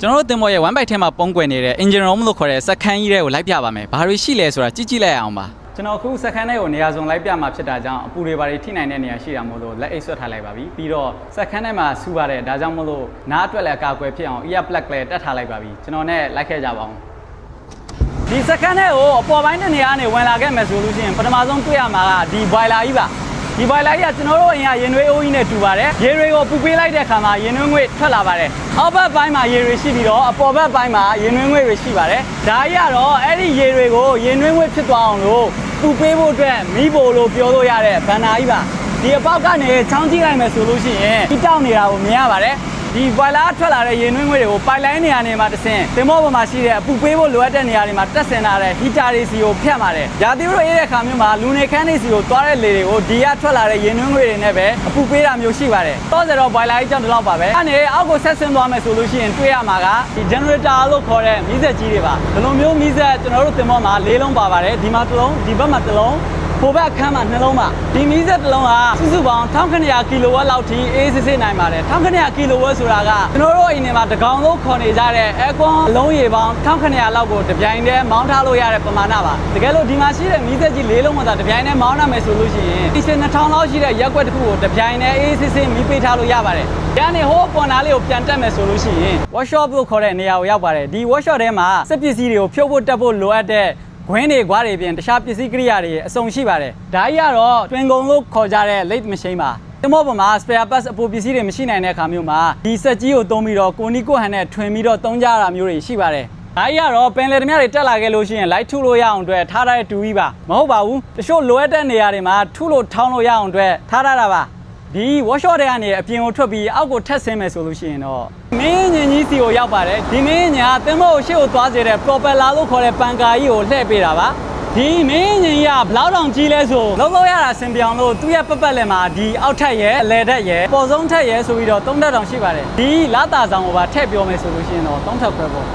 ကျွန်တော်တို့တင်မော်ရဲ့ one byte ထဲမှာပုံကွယ်နေတဲ့ engine room လို့ခေါ်တဲ့စက္ကန့်ကြီးတွေကိုလိုက်ပြပါမယ်။ဘာတွေရှိလဲဆိုတာကြည့်လိုက်အောင်ပါ။ကျွန်တော်အခုစက္ကန့်ထဲကိုနေရာစုံလိုက်ပြမှာဖြစ်တာကြောင့်အပူတွေဘာတွေထိနိုင်တဲ့နေရာရှိတာမို့လို့လက်အိတ်ဆွတ်ထားလိုက်ပါပြီ။ပြီးတော့စက္ကန့်ထဲမှာစူပါတယ်ဒါကြောင့်မို့လို့နားအတွက်လည်းအကာအကွယ်ဖြစ်အောင် ear plug လည်းတက်ထားလိုက်ပါပြီ။ကျွန်တော်နဲ့လိုက်ခဲ့ကြပါအောင်။ဒီစက္ကန့်ထဲကိုအပေါ်ပိုင်းတစ်နေရာကနေဝင်လာခဲ့မယ်ဆိုလို့ရှိရင်ပထမဆုံးတွေ့ရမှာကဒီ boiler ကြီးပါ။ဒီ boiler ကြီးကကျွန်တော်တို့အရင်ကရင်သွေးအိုးကြီးနဲ့တူပါတယ်။ရေတွေကိုပူပေးလိုက်တဲ့အခါမှာရင်သွေးငွေ့ထွက်လာပါတယ်။အောက်ဘက်ပိုင်းမှာရေတွေရှိပြီးတော့အပေါ်ဘက်ပိုင်းမှာရင်သွေးငွေ့တွေရှိပါတယ်။ဒါကြီးကတော့အဲ့ဒီရေတွေကိုရင်သွေးငွေ့ဖြစ်သွားအောင်လို့ပူပေးဖို့အတွက်မီးပိုလို့ပြောလို့ရတဲ့ဘန်နာကြီးပါ။ဒီအပေါက်ကနေချောင်းကြည့်လိုက်မယ်ဆိုလို့ရှိရင်ဒီတောက်နေတာကိုမြင်ရပါတယ်။ဒီ boiler ထွက်လာတဲ့ရေနွေးငွေ့တွေကိုပိုက်လိုင်းနေရာနေမှာတဆင်တင်မောပေါ်မှာရှိတဲ့အပူပေးဖို့လိုအပ်တဲ့နေရာတွေမှာတက်ဆင်ထားတဲ့ heater တွေစီကိုဖြတ်ပါတယ်။ရာသီဥတုအေးတဲ့ခါမျိုးမှာလူနေခန်းတွေစီကိုသွားတဲ့လေတွေကိုဒီကထွက်လာတဲ့ရေနွေးငွေ့တွေနဲ့ပဲအပူပေးတာမျိုးရှိပါတယ်။တော့ဆိုတော့ boiler ကြီးကြောင့်ဒီလောက်ပါပဲ။အဲ့ဒီအောက်ကိုဆက်ဆင်းသွားမယ်ဆိုလို့ရှိရင်တွေ့ရမှာကဒီ generator လို့ခေါ်တဲ့မီးစက်ကြီးတွေပါ။ဒီလိုမျိုးမီးစက်ကျွန်တော်တို့တင်မောမှာ၄လုံးပါပါတယ်။ဒီမှာတစ်လုံးဒီဘက်မှာတစ်လုံးဖိုဘက်အခန်းမှာနှလုံးပါဒီမီးစက်တစ်လုံးကစုစုပေါင်း1900ကီလိုဝက်လောက်ထိအေးစစ်စစ်နိုင်ပါတယ်1900ကီလိုဝက်ဆိုတာကကျွန်တော်တို့အိမ်ထဲမှာတကောင်လုံးခေါ်နေကြတဲ့အဲကွန်အလုံးရေပေါင်း1900လောက်ကိုတပြိုင်တည်းမောင်းထားလို့ရတဲ့ပမာဏပါတကယ်လို့ဒီမှာရှိတဲ့မီးစက်ကြီး၄လုံးကတပြိုင်တည်းမောင်းနိုင်မယ်ဆိုလို့ရှိရင်ဒီ2000လောက်ရှိတဲ့ရက်ွက်တစ်ခုကိုတပြိုင်တည်းအေးစစ်စစ်မီးပေးထားလို့ရပါတယ်ဒီကနေဟိုးပေါ်နာလေးကိုပြန်တက်မယ်ဆိုလို့ရှိရင် workshop လို့ခေါ်တဲ့နေရာကိုရောက်ပါတယ်ဒီ workshop ထဲမှာစက်ပစ္စည်းတွေကိုဖြုတ်ဖို့တက်ဖို့လိုအပ်တဲ့ခွင်းတွေကွာတွေပြင်တခြားပစ္စည်းကိရိယာတွေအစုံရှိပါတယ်။ဒါကြီးကတော့တွင်ကုန်လို့ခေါ်ကြတဲ့ late machine ပါ။တင်မောပေါ်မှာ spare parts အပိုပစ္စည်းတွေမရှိနိုင်တဲ့အခါမျိုးမှာဒီစက်ကြီးကိုသုံးပြီးတော့ကိုနီကိုဟန်နဲ့ထွင်ပြီးတော့သုံးကြတာမျိုးတွေရှိပါတယ်။ဒါကြီးကတော့ပင်လယ်ဓမြတွေတက်လာခဲ့လို့ရှိရင် light ထုလို့ရအောင်အတွက်ထားထားတဲ့တူကြီးပါ။မဟုတ်ပါဘူး။တချို့လိုအပ်တဲ့နေရာတွေမှာထုလို့ထောင်းလို့ရအောင်အတွက်ထားထားတာပါ။ဒီ workshop တွေကနေအပြင်ကိုထွက်ပြီးအောက်ကိုထက်ဆင်းမယ်ဆိုလို့ရှိရင်တော့မင်းညင်ကြီးစီကိုရောက်ပါတယ်ဒီမင်းညင်ကသင်္ဘောကိုရှေ့ကိုသွားစေတဲ့ propeller လို့ခေါ်တဲ့ပန်ကာကြီးကိုလှည့်ပေးတာပါဒီမင်းညင်ကြီးကဘလောက်တောင်ကြီးလဲဆိုလုံးရတာစင်ပြောင်လို့သူ့ရဲ့ပတ်လည်မှာဒီအောက်ထက်ရဲ့အလယ်ထက်ရဲ့ပေါ်ဆုံးထက်ရဲ့ဆိုပြီးတော့3ထက်တောင်ရှိပါတယ်ဒီလာတာဆောင်ကိုပါထည့်ပြောမယ်ဆိုလို့ရှိရင်တော့3ထက်ခွဲပေါ့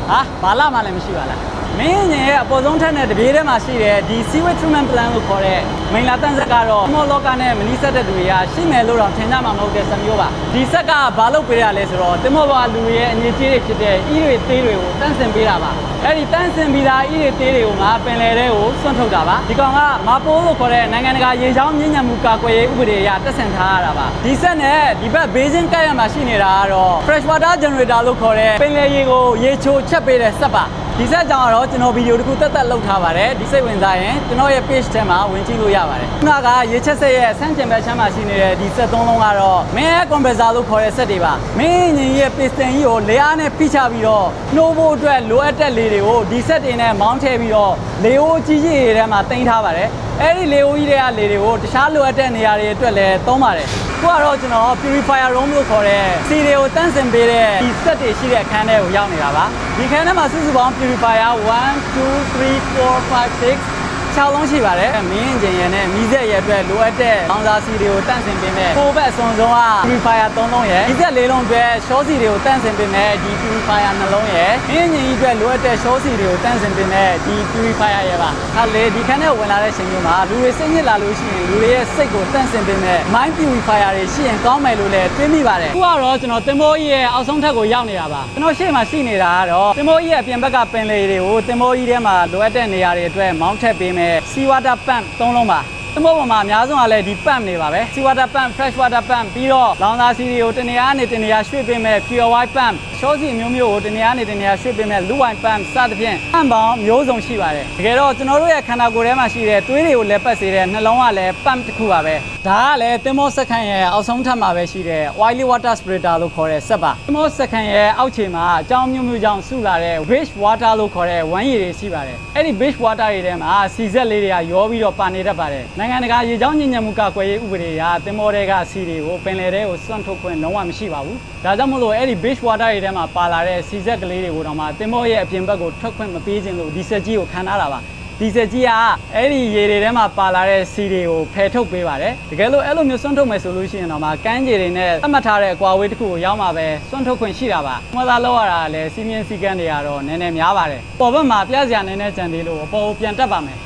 ဟာဘာလာမှလည်းမရှိပါလားမင်းညင်ရဲ့အပေါ်ဆုံးထက်နဲ့တပြေးထဲမှာရှိတဲ့ဒီ sewage treatment plant လို့ခေါ်တဲ့မိန်လာတန့်ဆက်ကတော့မော်လောကနဲ့မနီးစက်တဲ့သူတွေကရှိမယ်လို့တော့ထင်ကြမှာမဟုတ်တဲ့စမျိုးပါဒီဆက်ကဘာလုပ်ပေးရလဲဆိုတော့တင်မော်ဘာလူရဲ့အငြိကြီးတွေဖြစ်တဲ့ဤတွေသေးတွေကိုတန့်စင်ပေးတာပါအဲ့ဒီတန့်စင်ပြီးသားဤတွေသေးတွေကိုငါပင်လယ်ထဲကိုစွန့်ထုတ်တာပါဒီကောင်ကမာပိုးလို့ခေါ်တဲ့နိုင်ငံတကာရေချောင်းမြင့်ညံမှုကာကွယ်ရေးဥပဒေအရတက်ဆင်ထားရတာပါဒီဆက်နဲ့ဒီဘက်ဘေးချင်းကပ်ရမှာရှိနေတာကတော့ fresh water generator လို့ခေါ်တဲ့ပင်လယ်ရေကိုရေချိုချက်ပေးတဲ့စက်ပါဒီဆက်ကြောင့်တော့ကျွန်တော်ဗီဒီယိုတစ်ခုတက်လုပ်ထားပါတယ်ဒီစိတ်ဝင်စားရင်ကျွန်တော်ရဲ့ page ထဲမှာဝင်ကြည့်လို့ရပါတယ်ခုနကရေချက်ဆက်ရဲ့ဆန်းကျင်ဘက်ချမ်းမှာရှိနေတဲ့ဒီဆက်သုံးလုံးကတော့မင်း compressor လို့ခေါ်တဲ့ဆက်တွေပါမင်းညင်ရဲ့ piston ကြီးကိုလေအားနဲ့ဖိချပြီးတော့နှိုးဖို့အတွက်လိုအပ်တဲ့လေတွေကိုဒီဆက်တွေနဲ့မောင်းထည့်ပြီးတော့လေအိုးကြီးကြီးတွေထဲမှာတင်ထားပါတယ်အဲ့ဒီလေအိုးကြီးတွေကလေတွေကိုတခြားလိုအပ်တဲ့နေရာတွေအတွက်လည်းသုံးပါတယ်ခုကတော့ကျွန်တော် purifier room လို့ခေါ်တဲ့စီတွေကိုတန့်စင်ပေးတဲ့ဒီဆက်တွေရှိတဲ့အခန်းထဲကိုရောက်နေတာပါဒီခန်းထဲမှာစုစုပေါင်း purifier 1 2 3 4 5 6 6လုံးရှိပါတယ်မင်းအင်ဂျင်ရဲ့နဲ့မီးစက်ရဲ့အတွက်လိုအပ်တဲ့လောင်စာစီတွေကိုတန့်စင်ပေးမယ်ပိုဘက်အစွန်ဆုံးက purifier 3လုံးရဲ့မီးစက်4လုံးအတွက်ရှောစီတွေကိုတန့်စင်ပေးမယ်ဒီ purifier 2လုံးရဲ့မင်းအင်ဂျင်ကြီးအတွက်လိုအပ်တဲ့ရှောစီတွေကိုတန့်စင်ပေးမယ်ဒီ purifier ရဲ့ပါဟာလေဒီခန်းထဲဝင်လာတဲ့ချိန်မျိုးမှာလူတွေစိတ်ညစ်လာလို့ရှိရင်လူတွေရဲ့စိတ်ကိုတန့်စင်ပေးမယ် mind purifier တွေရှိရင်ကောင်းမယ်လို့လည်းတွေးမိပါတယ်အခုကတော့ကျွန်တော်တင်မိုးကြီးရဲ့အောက်ဆုံးထပ်ကိုရောက်နေတာပါကျွန်တော်ရှေ့မှာရှိနေတာကတော့တင်မိုးကြီးရဲ့အပြင်ဘက်ကပင်လေတွေကိုတင်မိုးကြီးထဲမှာလိုအပ်တဲ့နေရာတွေအတွက်မောင်းထည့်ပေးမယ်water pump 3လုံးပါသမုတ်ပေါ်မှာအများဆုံးကလည်းဒီ pump တွေပါပဲ sea water pump fresh water pump ပြီးတော့လောင်စာဆီတွေကိုတနေရာနဲ့တနေရာရွှေ့ပေးမယ် pure white pump ရှောစီမျိုးမျိုးကိုတနေရာနဲ့တနေရာရွှေ့ပေးမယ် blue white pump စသဖြင့် pump ပေါင်းမျိုးစုံရှိပါတယ်တကယ်တော့ကျွန်တော်တို့ရဲ့ခန္ဓာကိုယ်ထဲမှာရှိတဲ့သွေးတွေကိုလည်းပတ်စေတဲ့နှလုံးကလည်း pump တစ်ခုပါပဲဒါကလည်းတင်မောစက္ကန့်ရဲ့အောက်ဆုံးထပ်မှာပဲရှိတဲ့ oily water spreader လို့ခေါ်တဲ့စက်ပါတင်မောစက္ကန့်ရဲ့အောက်ခြေမှာအကြောင်းမျိုးမျိုးကြောင့်စုလာတဲ့ beach water လို့ခေါ်တဲ့ဝမ်းရည်တွေရှိပါတယ်အဲ့ဒီ beach water တွေထဲမှာစီစက်လေးတွေကရောပြီးတော့ပါနေတတ်ပါတယ်နိုင်ငံတကာရေချောင်းညဉ့်ညံမှုကာကွယ်ရေးဥပဒေအရတင်မောတွေကစီတွေကိုပင်လယ်ထဲကိုစွန့်ထုတ်ခွင့်လုံးဝမရှိပါဘူးဒါကြောင့်မို့လို့အဲ့ဒီ beach water တွေထဲမှာပါလာတဲ့စီစက်ကလေးတွေကိုတော့မှတင်မောရဲ့အပြင်ဘက်ကိုထွက်ခွင့်မပေးခြင်းလို့ဒီစက်ကြီးကိုခံထားတာပါဒီစက်ကြီးကအဲ့ဒီရေတွေထဲမှာပါလာတဲ့စီတွေကိုဖယ်ထုတ်ပေးပါတယ်တကယ်လို့အဲ့လိုမျိုးစွန့်ထုတ်မယ်ဆိုလို့ရှိရင်တော့မှကမ်းခြေတွေနဲ့သတ်မှတ်ထားတဲ့အကွာအဝေးတစ်ခုကိုရောက်မှာပဲစွန့်ထုတ်ခွင့်ရှိတာပါမှတ်သားလောက်ရတာလည်းစီမင်းစည်းကမ်းတွေကတော့နည်းနည်းများပါတယ်ပေါ်ဘက်မှာပြစရာနည်းနည်းကြံသေးလို့အပေါ်ကိုပြန်တက်ပါမယ်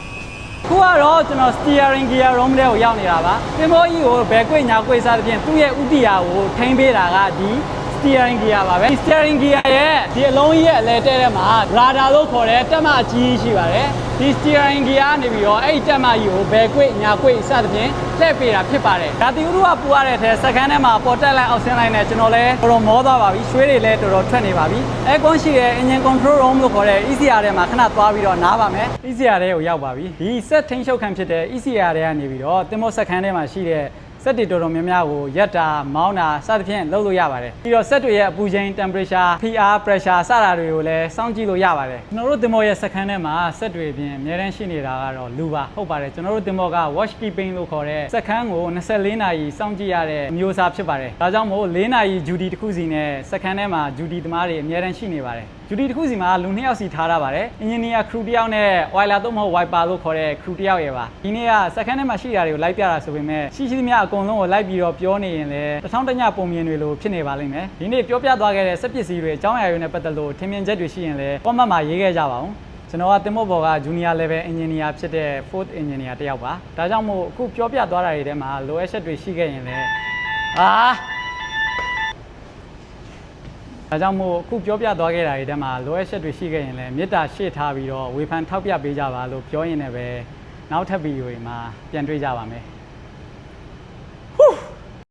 ခုကတော့ကျွန်တော် steering gear room ထဲကိုရောက်နေတာပါတင်မောကြီးကိုဘယ်ကွေ့ညာကွေ့စသဖြင့်သူ့ရဲ့ဥတီယာကိုထိန်းပေးတာကဒီ steering gear ပါပဲ steering gear ရဲ့ဒီအလုံးကြီးရဲ့အလဲတဲထဲမှာ radar လို့ခေါ်တဲ့တက်မအကြီးရှိပါတယ်ဒီ steering gear ကနေပြီးတော့အဲ့ဒီတက်မကြီးကိုဘယ်ကွေ့ညာကွေ့စသဖြင့်လှည့်ပေးတာဖြစ်ပါတယ်ဒါတီဥတို့ကပူရတဲ့ထဲစက္ကန့်ထဲမှာပေါ်တက်လိုက်အောက်ဆင်းလိုက်နဲ့ကျွန်တော်လည်းတော်တော်မောသွားပါပြီရွှေတွေလည်းတော်တော်ထွက်နေပါပြီ aircon ရှိတဲ့ engine control room လို့ခေါ်တဲ့ ECR ထဲမှာခဏသွားပြီးတော့နားပါမယ် ECR ထဲကိုရောက်ပါပြီဒီ set ထိန်းချုပ်ခံဖြစ်တဲ့ ECR ထဲကနေပြီးတော့တင်မောစက္ကန့်ထဲမှာရှိတဲ့စက်တွေတော်တော်များများကိုရက်တာမောင်းတာစသဖြင့်လုပ်လို့ရပါတယ်ပြီးတော့စက်တွေရဲ့အပူချိန် temperature PR pressure စတာတွေကိုလည်းစောင့်ကြည့်လို့ရပါတယ်ကျွန်တော်တို့တင်မောရဲ့စက္ကန့်ထဲမှာစက်တွေအပြင်အများတန်းရှိနေတာကတော့လူပါဟုတ်ပါတယ်ကျွန်တော်တို့တင်မောက watch keeping လို့ခေါ်တဲ့စက္ကန့်ကို24နာရီစောင့်ကြည့်ရတဲ့အမျိုးအစားဖြစ်ပါတယ်ဒါကြောင့်မို့4နာရီ duty တစ်ခုစီနဲ့စက္ကန့်ထဲမှာ duty သမားတွေအများတန်းရှိနေပါတယ်duty တစ်ခုစီမှာလူ2ယောက်စီထားရပါတယ် engineer crew တစ်ယောက်နဲ့ oiler သို့မဟုတ် wiper လို့ခေါ်တဲ့ crew တစ်ယောက်ရဲ့ပါဒီနေ့ကစက္ကန့်ထဲမှာရှိတာတွေကိုလိုက်ပြတာဆိုပေမဲ့ရှိသမျှအကုန်လုံးကိုလိုက်ပြီးတော့ပြောနေရင်လည်းတစ်ထောင်တညပုံမြင်တွေလိုဖြစ်နေပါလိမ့်မယ်ဒီနေ့ပြောပြသွားခဲ့တဲ့စက်ပစ္စည်းတွေအကြောင်းအရာတွေနဲ့ပတ်သက်လို့ထင်မြင်ချက်တွေရှိရင်လည်း comment မှာရေးခဲ့ကြပါဦးကျွန်တော်ကတင်မောဘော်က junior level engineer ဖြစ်တဲ့ fourth engineer တစ်ယောက်ပါဒါကြောင့်မို့အခုပြောပြသွားတာတွေထဲမှာလိုအပ်ချက်တွေရှိခဲ့ရင်လည်းဒါကြောင့်မို့အခုပြောပြသွားခဲ့တာတွေထဲမှာလိုအပ်ချက်တွေရှိခဲ့ရင်လည်းမေတ္တာရှေ့ထားပြီးတော့ဝေဖန်ထောက်ပြပေးကြပါလို့ပြောရင်းနဲ့ပဲနောက်ထပ်ဗီဒီယိုတွေမှာပြန်တွေ့ကြပါမယ်